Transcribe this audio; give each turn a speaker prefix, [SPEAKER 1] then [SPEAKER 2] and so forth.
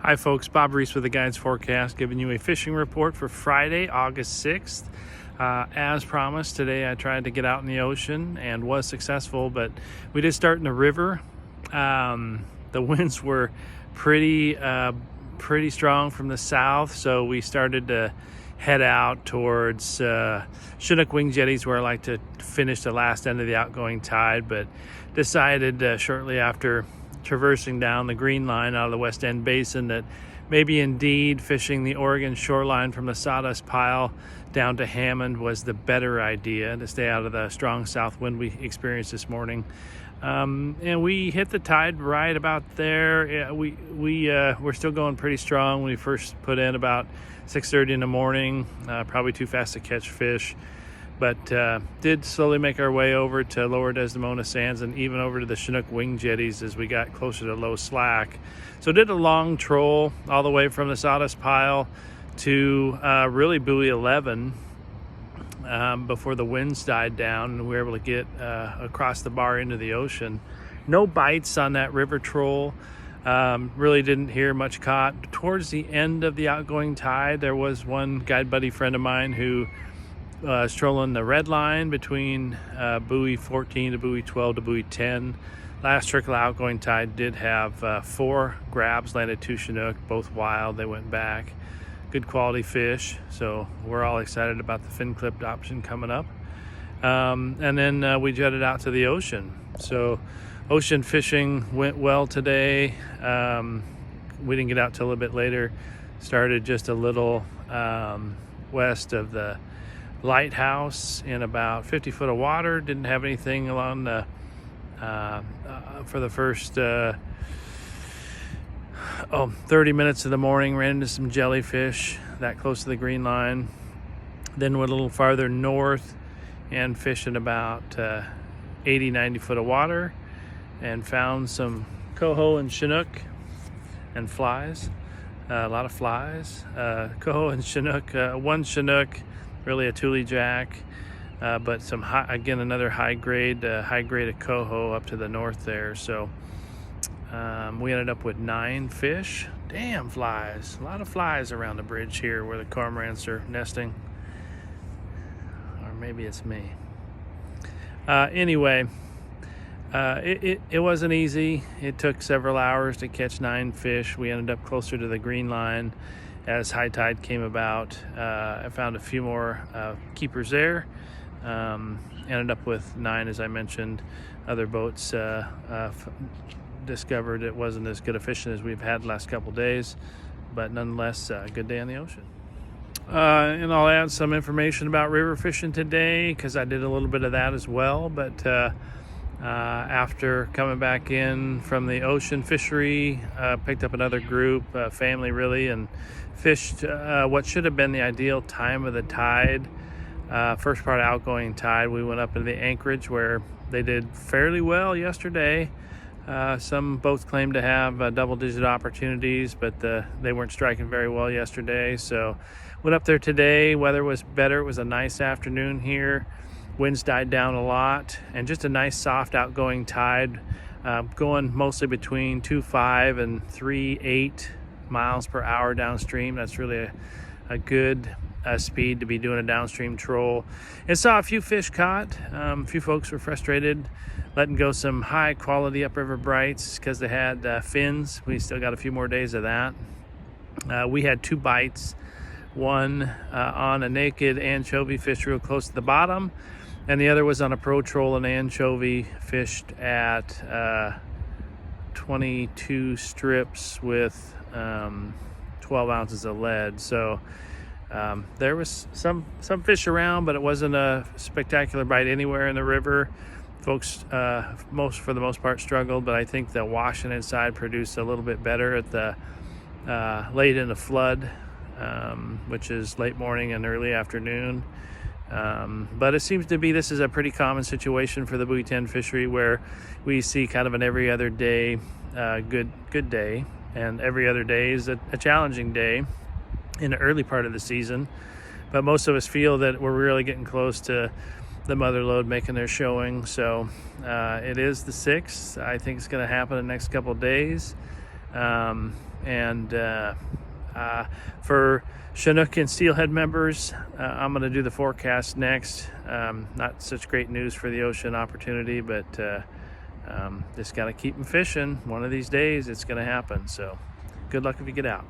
[SPEAKER 1] Hi folks, Bob Reese with the Guides Forecast, giving you a fishing report for Friday, August 6th. As promised, today I tried to get out in the ocean and was successful, but we did start in the river. The winds were pretty strong from the south, so we started to head out towards Chinook Wing Jetties, where I like to finish the last end of the outgoing tide, but decided shortly after traversing down the green line out of the West End Basin that maybe indeed fishing the Oregon shoreline from the Sawdust Pile down to Hammond was the better idea, to stay out of the strong south wind we experienced this morning. And we hit the tide right about there. We're still going pretty strong. When we first put in about 6:30 in the morning, probably too fast to catch fish, but did slowly make our way over to Lower Desdemona Sands and even over to the Chinook Wing Jetties as we got closer to low slack. So did a long troll all the way from the Sawdust Pile to really Buoy 11 before the winds died down and we were able to get across the bar into the ocean. No bites on that river troll. Really didn't hear much caught. Towards the end of the outgoing tide, there was one guide buddy friend of mine who was trolling the red line between Buoy 14 to Buoy 12 to Buoy 10. Last trickle outgoing tide did have 4 grabs, landed 2 Chinook, both wild. They went back. Good quality fish, so we're all excited about the fin clipped option coming up. And then we jetted out to the ocean. So ocean fishing went well today. We didn't get out till a little bit later. Started just a little west of the lighthouse in about 50 foot of water. Didn't have anything along the for the first 30 minutes of the morning. Ran into some jellyfish that close to the green line, then went a little farther north and fished in about 80-90 foot of water and found some coho and Chinook and flies. A lot of flies. Coho and Chinook, one Chinook, really a Tule Jack, but some another high grade of coho up to the north there. So we ended up with 9 fish. Damn flies! A lot of flies around the bridge here where the cormorants are nesting, or maybe it's me. Anyway, it wasn't easy. It took several hours to catch 9 fish. We ended up closer to the green line as high tide came about. I found a few more keepers there. Ended up with 9, as I mentioned. Other boats discovered it wasn't as good a fishing as we've had the last couple days, but nonetheless, a good day on the ocean. And I'll add some information about river fishing today because I did a little bit of that as well. But after coming back in from the ocean fishery, picked up another group, family really, and fished what should have been the ideal time of the tide. First part of outgoing tide, we went up into the anchorage where they did fairly well yesterday. Some boats claimed to have double-digit opportunities, but they weren't striking very well yesterday. So went up there today. Weather was better. It was a nice afternoon here. Winds died down a lot, and just a nice soft outgoing tide, going mostly between 2.5 and 3.8 miles per hour downstream. That's really a good speed to be doing a downstream troll. And saw a few fish caught. A few folks were frustrated letting go some high quality upriver brights because they had fins. We still got a few more days of that. We had 2 bites, one on a naked anchovy fished real close to the bottom, and the other was on a pro troll, an anchovy fished at 22 strips with 12 ounces of lead. So there was some fish around, but it wasn't a spectacular bite anywhere in the river. Folks, for the most part, struggled, but I think the washing inside produced a little bit better at the late in the flood, which is late morning and early afternoon. But it seems to be this is a pretty common situation for the Buoy 10 fishery, where we see kind of an every other day good day, and every other day is a challenging day in the early part of the season. But most of us feel that we're really getting close to the mother lode making their showing. So it is the 6th. I think it's going to happen in the next couple of days. For Chinook and Steelhead members, I'm going to do the forecast next. Not such great news for the ocean opportunity, but just got to keep them fishing. One of these days it's going to happen. So good luck if you get out.